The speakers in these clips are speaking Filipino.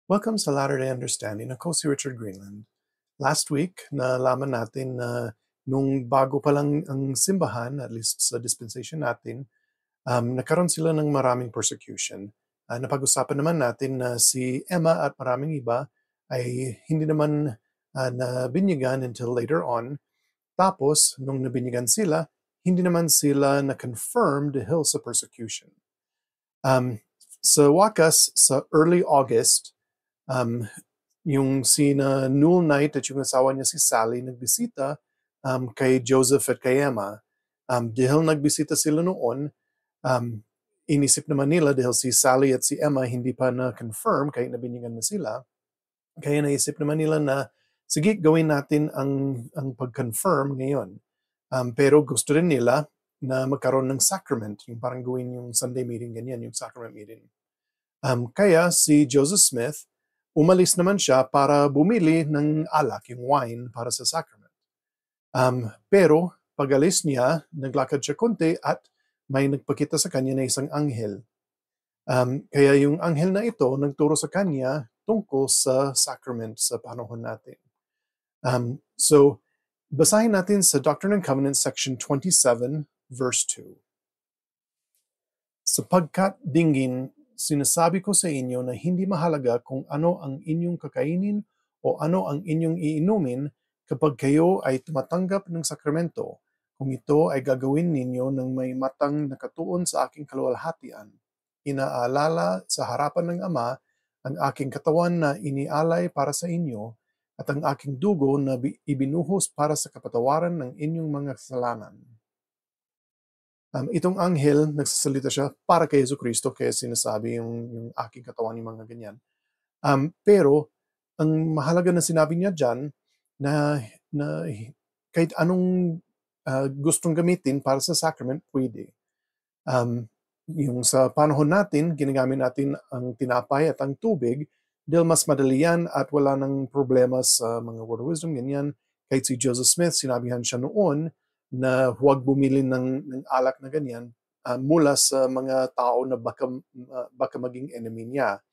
Welcome sa Latter-day Understanding. Ako si Richard Greenland. Last week, nalaman natin na nung bago pa lang ang simbahan, at least sa dispensation natin, nagkaroon sila ng maraming persecution. Napag-usapan naman natin na si Emma at maraming iba ay hindi naman nabinyagan until later on. Tapos, nung nabinyagan sila, hindi naman sila na-confirm dahil sa persecution. Sa wakas, sa early August, yung sina Newell Knight at yung asawa niya si Sally nagbisita kay Joseph at kay Emma. Dahil nagbisita sila noon, inisip naman nila dahil si Sally at si Emma hindi pa na-confirm kaya nabinyagan na sila. Kaya naisip naman nila na, sige, gawin natin ang pag-confirm ngayon. Pero gusto rin nila na magkaroon ng sacrament, yung parang gawin yung Sunday meeting, ganyan, yung sacrament meeting. Kaya si Joseph Smith, umalis naman siya para bumili ng alak, yung wine, para sa sacrament. Pero pag-alis niya, naglakad siya konti at may nagpakita sa kanya na isang anghel. Kaya yung anghel na ito nagturo sa kanya tungkol sa sacrament sa panahon natin. So, basahin natin sa Doctrine and Covenants section 27, verse 2. Sapagkat dinggin, sinasabi ko sa inyo na hindi mahalaga kung ano ang inyong kakainin o ano ang inyong iinumin kapag kayo ay tumatanggap ng sakramento, kung ito ay gagawin ninyo ng may matang nakatuon sa aking kaluwalhatian. Inaalala sa harapan ng Ama ang aking katawan na inialay para sa inyo at ang aking dugo na ibinuhos para sa kapatawaran ng inyong mga kasalanan. Itong anghel, nagsasalita siya para kay Yesu Cristo, kaya sinasabi yung aking katawan, yung mga ganyan. Pero, ang mahalaga na sinabi niya dyan, na kahit anong gustong gamitin para sa sacrament, pwede. Yung sa panahon natin, ginagamit natin ang tinapay at ang tubig dahil mas madali yan at wala nang problema sa mga word of wisdom, ganyan. Kahit si Joseph Smith, sinabihan siya noon na huwag bumili ng alak na ganyan mula sa mga tao na baka maging enemy niya.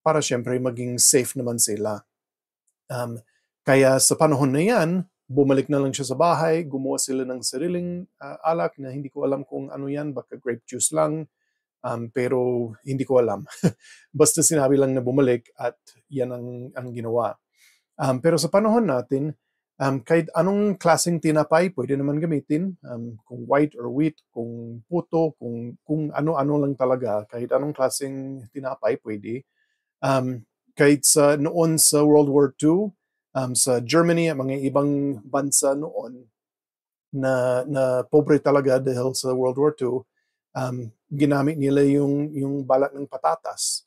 Para siyempre maging safe naman sila. Kaya sa panahon na yan, bumalik na lang siya sa bahay, gumawa sila ng sariling alak na hindi ko alam kung ano yan, baka grape juice lang, pero hindi ko alam. Basta sinabi lang na bumalik at yan ang ginawa. Pero sa panahon natin, kahit anong klaseng tinapay pwede naman gamitin, kung white or wheat, kung puto, kung ano-ano lang talaga, kahit anong klaseng tinapay pwede. Kahit noon sa World War II, sa Germany at mga ibang bansa noon na pobre talaga dahil sa World War II, ginamit nila yung balat ng patatas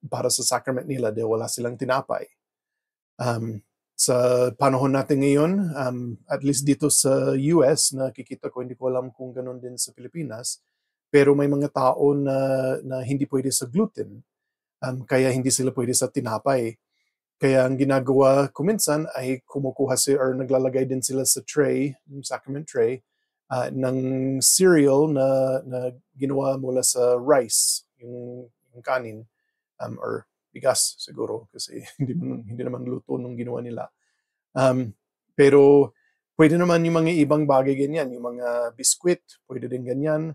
para sa sacrament nila dahil wala silang tinapay. Sa panahon natin ngayon, at least dito sa US, nakikita ko, hindi ko alam kung ganun din sa Pilipinas, pero may mga tao na hindi pwede sa gluten, kaya hindi sila pwede sa tinapay. Kaya ang ginagawa ko minsan ay kumukuha sila or naglalagay din sila sa tray, yung sacrament tray, ng cereal na ginawa mula sa rice, yung kanin, or bigas siguro kasi hindi naman luto nung ginawa nila. Pero pwede naman yung mga ibang bagay ganyan, yung mga biskwit, pwede din ganyan.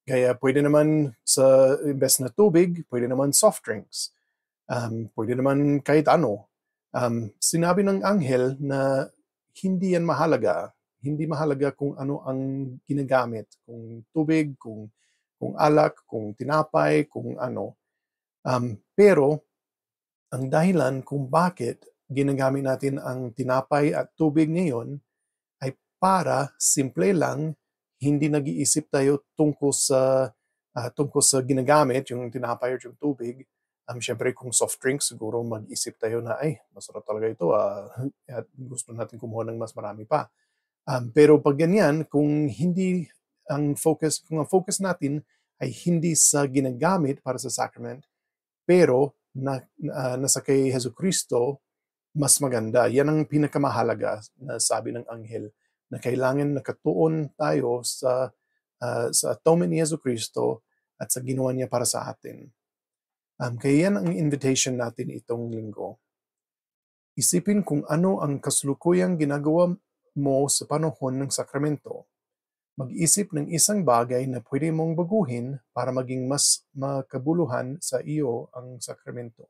Kaya pwede naman sa imbes na tubig, pwede naman soft drinks. Pwede naman kahit ano. Sinabi ng anghel na hindi yan mahalaga. Hindi mahalaga kung ano ang ginagamit. Kung tubig, kung alak, kung tinapay, kung ano. Pero ang dahilan kung bakit ginagamit natin ang tinapay at tubig ngayon ay para simple lang hindi nag-iisip tayo tungkol sa ginagamit, yung tinapay at yung tubig. Siyempre kung soft drinks, siguro mag-isip tayo na ay masarap talaga ito at gusto natin kumuha ng mas marami pa. Pero pag ganyan, kung ang focus natin ay hindi sa ginagamit para sa sacrament, pero nasa kay Hesus Kristo, mas maganda. Yan ang pinakamahalaga na sabi ng anghel, na kailangan nakatuon tayo sa atonement ni Hesus Kristo at sa ginawa niya para sa atin. Kaya yan ang invitation natin itong linggo. Isipin kung ano ang kasalukuyang ginagawa mo sa panahon ng sakramento. Mag-isip ng isang bagay na pwede mong baguhin para maging mas makabuluhan sa iyo ang sakramento.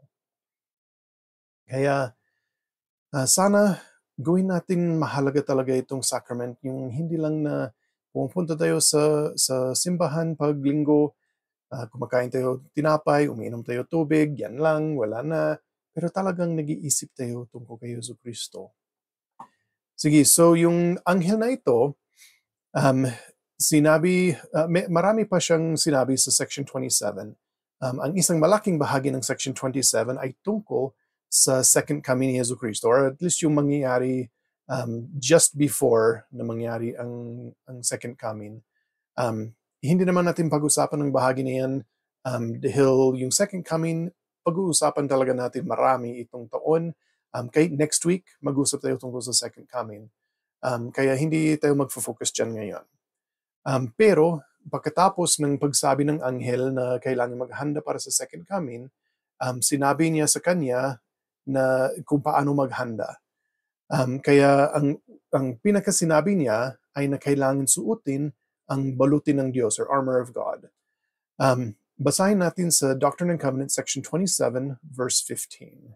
Kaya sana gawin natin mahalaga talaga itong sacrament, yung hindi lang na pumunta tayo sa simbahan pag linggo, kumakain tayo tinapay, umiinom tayo tubig, yan lang, wala na. Pero talagang nag-iisip tayo tungkol kay Jesucristo. Sige, so yung anghel na ito, marami pa siyang sinabi sa section 27. Ang isang malaking bahagi ng section 27 ay tungkol sa second coming ni Jesucristo, or at least yung mangyayari just before na mangyari ang second coming. Hindi naman natin pag-usapan ng bahagi na yan dahil yung second coming, pag-uusapan talaga natin marami itong taon. Kahit next week, mag-usap tayo tungkol sa second coming. Kaya hindi tayo mag-focus dyan ngayon. Pero pagkatapos ng pagsabi ng anghel na kailangan maghanda para sa second coming, sinabi niya sa kanya na kung paano maghanda. Kaya ang pinakasinabi niya ay na kailangan suotin ang balutin ng Diyos or armor of God. Basahin natin sa Doctrine and Covenants section 27 verse 15.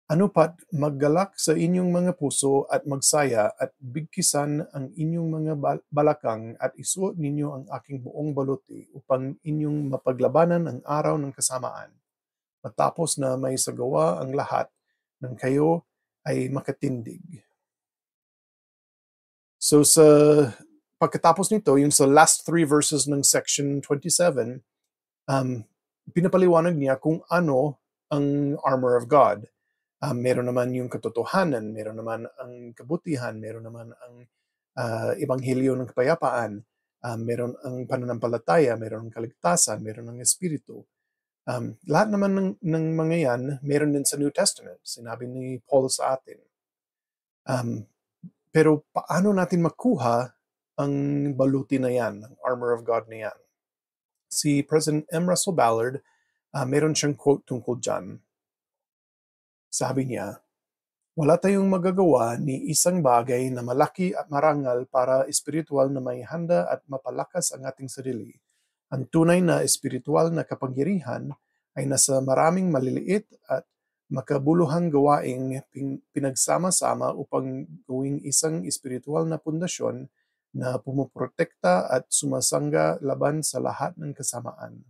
Ano pat, maggalak sa inyong mga puso at magsaya at bigkisan ang inyong mga balakang at isuot ninyo ang aking buong baluti upang inyong mapaglabanan ang araw ng kasamaan. Matapos na may sagawa ang lahat ng kayo ay makatindig. So sa pagkatapos nito, yung sa last 3 verses ng section 27, pinapaliwanag niya kung ano ang armor of God. Meron naman yung katotohanan, meron naman ang kabutihan, meron naman ang ebanghelyo ng kapayapaan, meron ang pananampalataya, meron ang kaligtasan, meron ang espiritu. Lahat naman ng mga yan, meron din sa New Testament. Sinabi ni Paul sa atin. Pero paano natin makuha ang baluti na yan, ang armor of God na yan? Si President M. Russell Ballard, meron siyang quote tungkol dyan. Sabi niya, wala tayong magagawa ni isang bagay na malaki at marangal para espiritual na may handa at mapalakas ang ating sarili. Ang tunay na espiritual na kapangyarihan ay nasa maraming maliliit at makabuluhang gawaing pinagsama-sama upang gawing isang espiritual na pundasyon na pumuprotekta at sumasangga laban sa lahat ng kasamaan.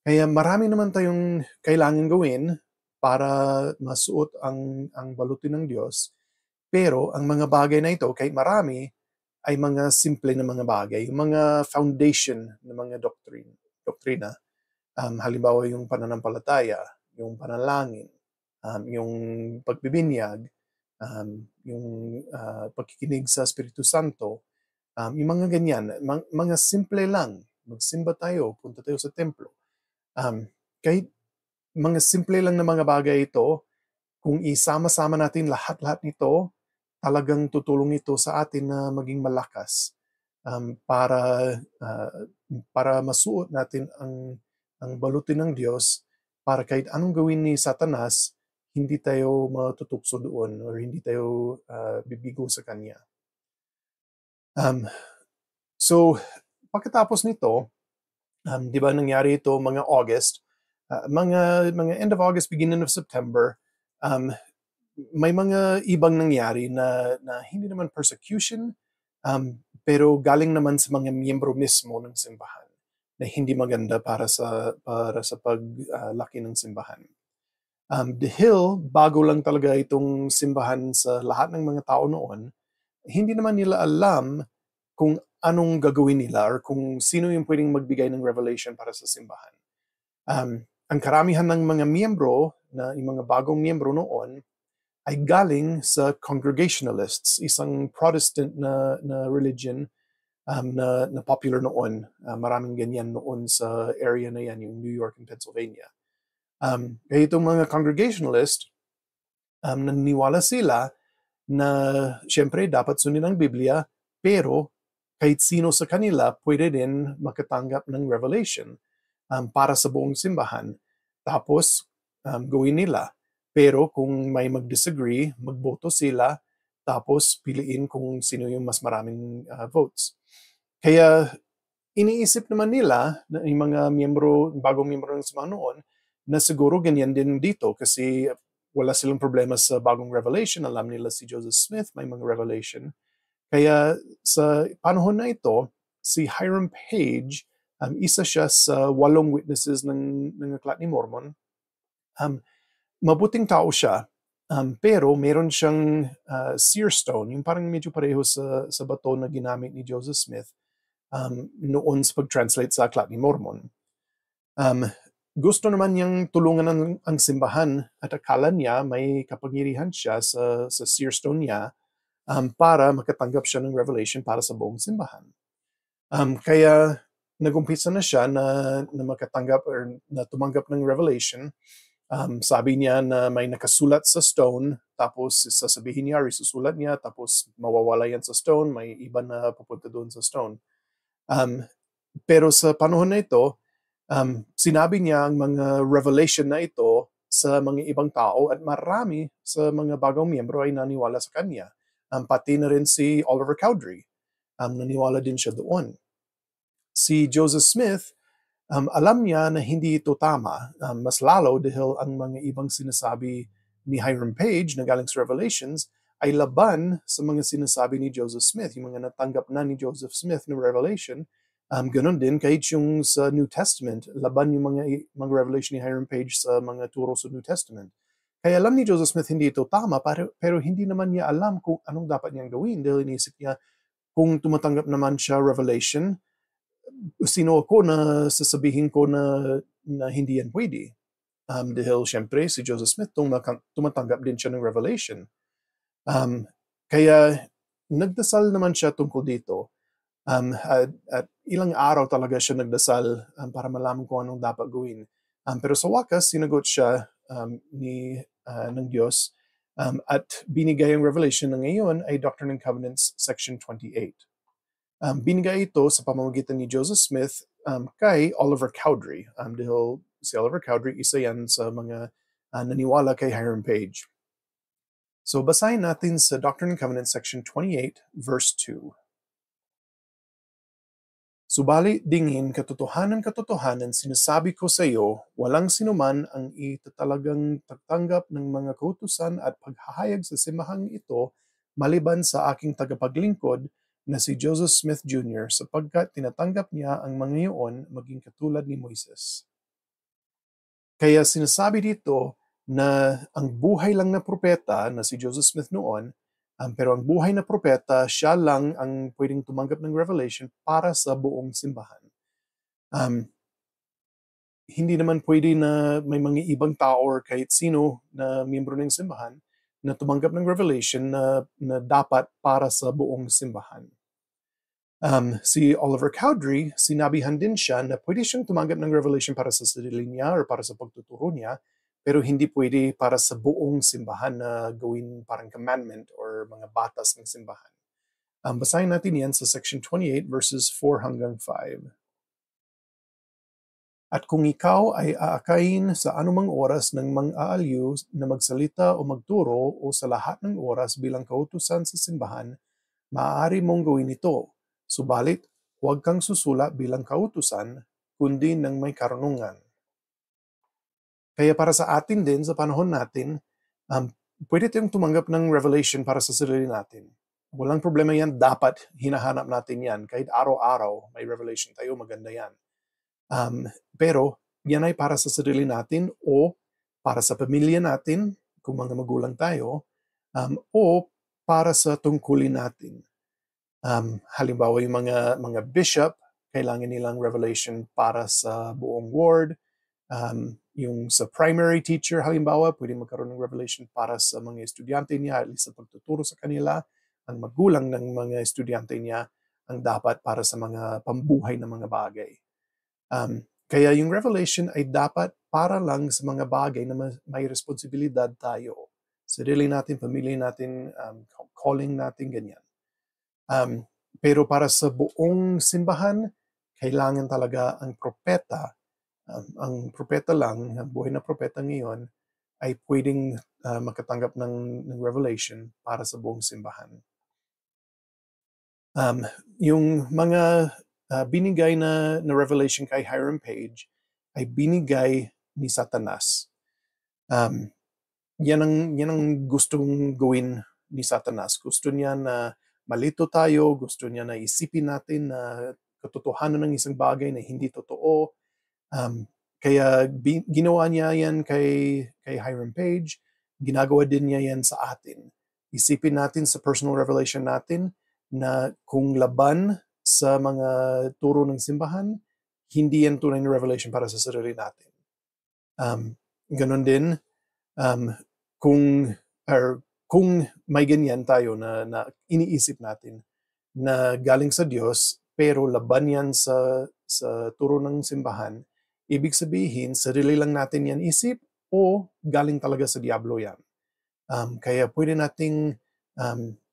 Kaya marami naman tayong kailangan gawin para masuot ang baluti ng Diyos. Pero ang mga bagay na ito, kahit marami, ay mga simple na mga bagay, mga foundation na mga doktrina. Halimbawa yung pananampalataya, yung panalangin, yung pagbibinyag, yung pagkikinig sa Espiritu Santo, yung mga ganyan, mga simple lang. Magsimba tayo, punta tayo sa templo. Kahit mga simple lang na mga bagay ito, kung isama-sama natin lahat-lahat nito, talagang tutulong ito sa atin na maging malakas para masuot natin ang balutin ng Diyos para kahit anong gawin ni Satanas, hindi tayo matutukso doon or hindi tayo bibigo sa kanya. So, pagkatapos nito, di ba nangyari ito mga August, mga end of August, beginning of September, may mga ibang nangyari na hindi naman persecution, pero galing naman sa mga miyembro mismo ng simbahan na hindi maganda para sa paglaki ng simbahan. Dahil bago lang talaga itong simbahan sa lahat ng mga tao noon, hindi naman nila alam kung anong gagawin nila or kung sino yung pwedeng magbigay ng revelation para sa simbahan. Ang karamihan ng mga miyembro, yung mga bagong miyembro noon, ay galing sa Congregationalists, isang Protestant na religion na popular noon. Maraming ganyan noon sa area na yan, yung New York and Pennsylvania. Kaya itong mga Congregationalist, naniniwala sila na siyempre dapat sundin ang Biblia, pero kahit sino sa kanila pwede din makatanggap ng revelation para sa buong simbahan. Tapos, gawin nila. Pero kung may mag-disagree, magboto sila, tapos piliin kung sino yung mas maraming votes. Kaya iniisip naman nila, na yung mga bagong miyembro ng simbahan noon, na siguro ganyan din dito kasi wala silang problema sa bagong revelation. Alam nila si Joseph Smith, may mga revelation. Kaya sa panahon na ito, si Hiram Page, isa siya sa 8 witnesses ng Aklat ni Mormon. Mabuting tao siya, pero meron siyang seer stone, yung parang medyo pareho sa bato na ginamit ni Joseph Smith noon sa pag-translate sa Aklat ni Mormon. Gusto naman niyang tulungan ang simbahan at akala niya may kapangyarihan siya sa seer stone niya para makatanggap siya ng revelation para sa buong simbahan. Kaya nag-umpisa na siya na makatanggap or na tumanggap ng revelation. Sabi niya na may nakasulat sa stone, tapos sasabihin niya, isusulat niya, tapos mawawala yan sa stone, may iba na pupunta doon sa stone. Pero sa panahon na ito, sinabi niya ang mga revelation na ito sa mga ibang tao at marami sa mga bagong miyembro ay naniwala sa kanya. Pati na rin si Oliver Cowdery, naniwala din siya doon. Si Joseph Smith, alam niya na hindi ito tama, mas lalo dahil ang mga ibang sinasabi ni Hiram Page na galing sa Revelations ay laban sa mga sinasabi ni Joseph Smith, yung mga natanggap na ni Joseph Smith na revelation. Ganon din kahit yung sa New Testament, laban yung mga revelation ni Hiram Page sa mga turo sa New Testament. Kaya alam ni Joseph Smith hindi ito tama, pero hindi naman niya alam kung anong dapat niyang gawin dahil inisip niya kung tumatanggap naman siya revelation, sino ako na sasabihin ko na hindi yan pwede. Dahil syempre si Joseph Smith tumatanggap din siya ng revelation. Kaya nagdasal naman siya tungkol dito. At ilang araw talaga siya nagdasal para malaman kung anong dapat gawin. Pero sa wakas, sinagot siya ng Diyos at binigay ang revelation na ngayon ay Doctrine and Covenants section 28. Binigay ito sa pamamagitan ni Joseph Smith kay Oliver Cowdery. Dahil si Oliver Cowdery, isa yan sa mga naniwala kay Hiram Page. So basahin natin sa Doctrine and Covenants section 28, verse 2. Subalit dingin katotohanan sinasabi ko sa iyo, walang sinuman ang itatalagang tatanggap ng mga kautusan at paghahayag sa simahang ito maliban sa aking tagapaglingkod na si Joseph Smith Jr. sapagkat tinatanggap niya ang mga iyon maging katulad ni Moises. Kaya sinasabi dito na ang buhay lang na propeta na si Joseph Smith noon, pero ang buhay na propeta, siya lang ang pwedeng tumanggap ng revelation para sa buong simbahan. Hindi naman pwede na may mga ibang tao or kahit sino na miyembro ng simbahan na tumanggap ng revelation na dapat para sa buong simbahan. Si Oliver Cowdery, sinabihan din siya na pwede siyang tumanggap ng revelation para sa sarili niya or para sa pagtuturo niya, pero hindi pwede para sa buong simbahan na gawin parang commandment or mga batas ng simbahan. Basahin natin yan sa section 28 verses 4 hanggang 5. At kung ikaw ay aakayin sa anumang oras ng mang-aaliw na magsalita o magturo o sa lahat ng oras bilang kautusan sa simbahan, maaari mong gawin ito. Subalit, huwag kang susula bilang kautusan, kundi ng may karunungan. Kaya para sa atin din, sa panahon natin, pwede tayong tumanggap ng revelation para sa sarili natin. Walang problema yan, dapat hinahanap natin yan. Kahit araw-araw may revelation tayo, maganda yan. Pero yan ay para sa sarili natin o para sa pamilya natin, kung mga magulang tayo, o para sa tungkulin natin. Halimbawa yung mga bishop, kailangan nilang revelation para sa buong ward. Yung sa primary teacher, halimbawa, pwede magkaroon ng revelation para sa mga estudyante niya, at least sa pagtuturo sa kanila. Ang magulang ng mga estudyante niya ang dapat para sa mga pambuhay na mga bagay. Kaya yung revelation ay dapat para lang sa mga bagay na may responsibilidad tayo. Sarili natin, pamilya natin, calling natin, ganyan. Pero para sa buong simbahan, kailangan talaga ang propeta, ang propeta lang, ang buhay na propeta ngayon, ay pwedeng makatanggap ng revelation para sa buong simbahan. Um, yung mga binigay na revelation kay Hiram Page ay binigay ni Satanas. Um, yan ang gustong gawin ni Satanas. Gusto niya na malito tayo, gusto niya na isipin natin na katotohanan ng isang bagay na hindi totoo. Kaya ginawa niya yan kay Hiram Page, ginagawa din niya yan sa atin. Isipin natin sa personal revelation natin na kung laban sa mga turo ng simbahan, hindi yan tunay na revelation para sa sarili natin. Ganon din, um, kung, kung may ganyan tayo na iniisip natin na galing sa Diyos, pero laban yan sa turo ng simbahan, ibig sabihin, sarili lang natin yan isip o galing talaga sa Diablo yan. Kaya pwede nating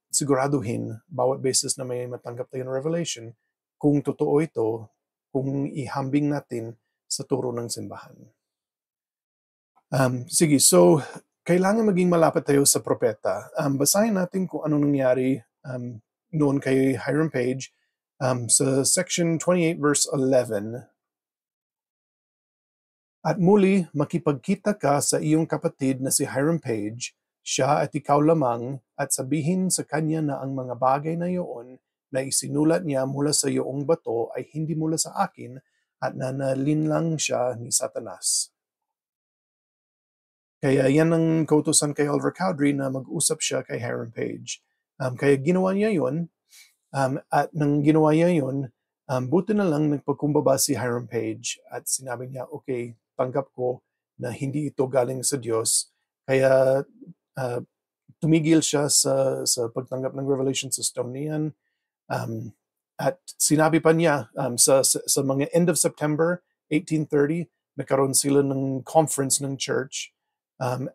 siguraduhin bawat beses na may matanggap tayo ng revelation kung totoo ito, kung ihambing natin sa turo ng simbahan. Sige, so kailangan maging malapit tayo sa propeta. Basahin natin kung anong nangyari noon kay Hiram Page sa section 28 verse 11. At muli, makipagkita ka sa iyong kapatid na si Hiram Page, siya at ikaw lamang, at sabihin sa kanya na ang mga bagay na iyon na isinulat niya mula sa iyong bato ay hindi mula sa akin at nanalinlang siya ni Satanas. Kaya yan ang kautusan kay Oliver Cowdery na mag-usap siya kay Hiram Page. Kaya ginawa niya yun, at nang ginawa niya yun, buti na lang nagpagkumbaba si Hiram Page at sinabi niya, okay, tanggap ko na hindi ito galing sa Diyos. Kaya tumigil siya sa pagtanggap ng revelation sa stone niyan. At sinabi pa niya sa mga end of September 1830, nagkaroon sila ng conference ng church.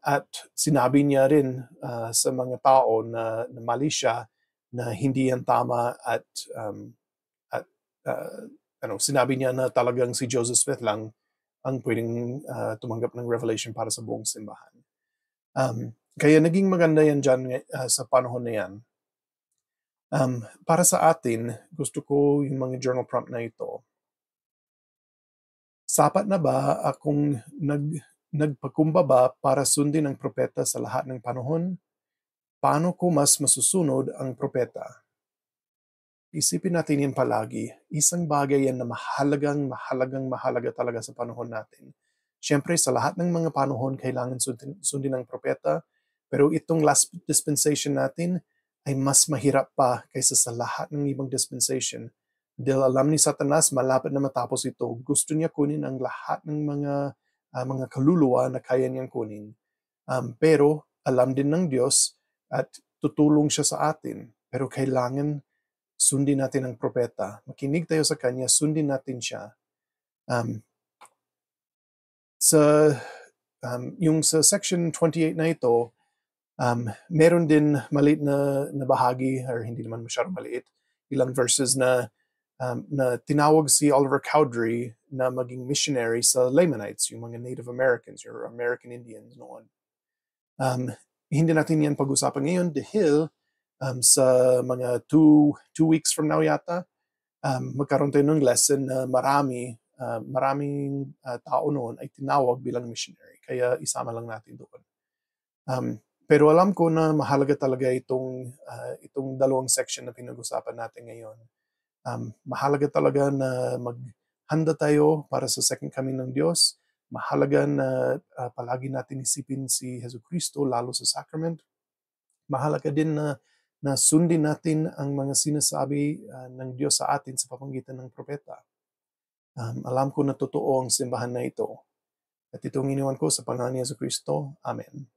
At sinabi niya rin sa mga tao na mali siya, na hindi yan tama at sinabi niya na talagang si Joseph Smith lang ang pwedeng tumanggap ng revelation para sa buong simbahan. Kaya naging maganda yan dyan sa panahon na yan. Para sa atin, gusto ko yung mga journal prompt na ito. Sapat na ba akong nagpakumbaba para sundin ang propeta sa lahat ng panahon? Paano ko mas masusunod ang propeta? Isipin natin yan palagi. Isang bagay yan na mahalaga talaga sa panahon natin. Siyempre, sa lahat ng mga panahon, kailangan sundin ang propeta. Pero itong last dispensation natin ay mas mahirap pa kaysa sa lahat ng ibang dispensation. Dahil alam ni Satanas, malapit na matapos ito. Gusto niya kunin ang lahat ng mga kaluluwa na kaya niyang kunin. Pero alam din ng Diyos at tutulong siya sa atin. Pero kailangan sundin natin ang propeta. Makinig tayo sa kanya, sundin natin siya. Yung sa section 28 na ito, meron din maliit na bahagi, or hindi naman masyadong maliit, ilang verses na tinawag si Oliver Cowdery na maging missionary sa Lamanites, yung mga Native Americans or American Indians noon. Hindi natin yan pag-usapan ngayon dahil sa mga two weeks from now yata, magkaroon tayo ng lesson na maraming tao noon ay tinawag bilang missionary. Kaya isama lang natin doon. Pero alam ko na mahalaga talaga itong dalawang section na pinag-usapan natin ngayon. Mahalaga talaga na maghanda tayo para sa second coming ng Diyos. Mahalaga na palagi natin isipin si Jesucristo lalo sa sacrament. Mahalaga din na sundin natin ang mga sinasabi ng Diyos sa atin sa pamamagitan ng propeta. Alam ko na totoo ang simbahan na ito. At itong iniwan ko sa pangalan ni Jesucristo. Amen.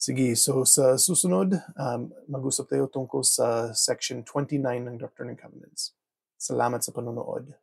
Sige, so sa susunod, mag-usap tayo tungkol sa section 29 ng Doctrine and Covenants. Salamat sa panonood.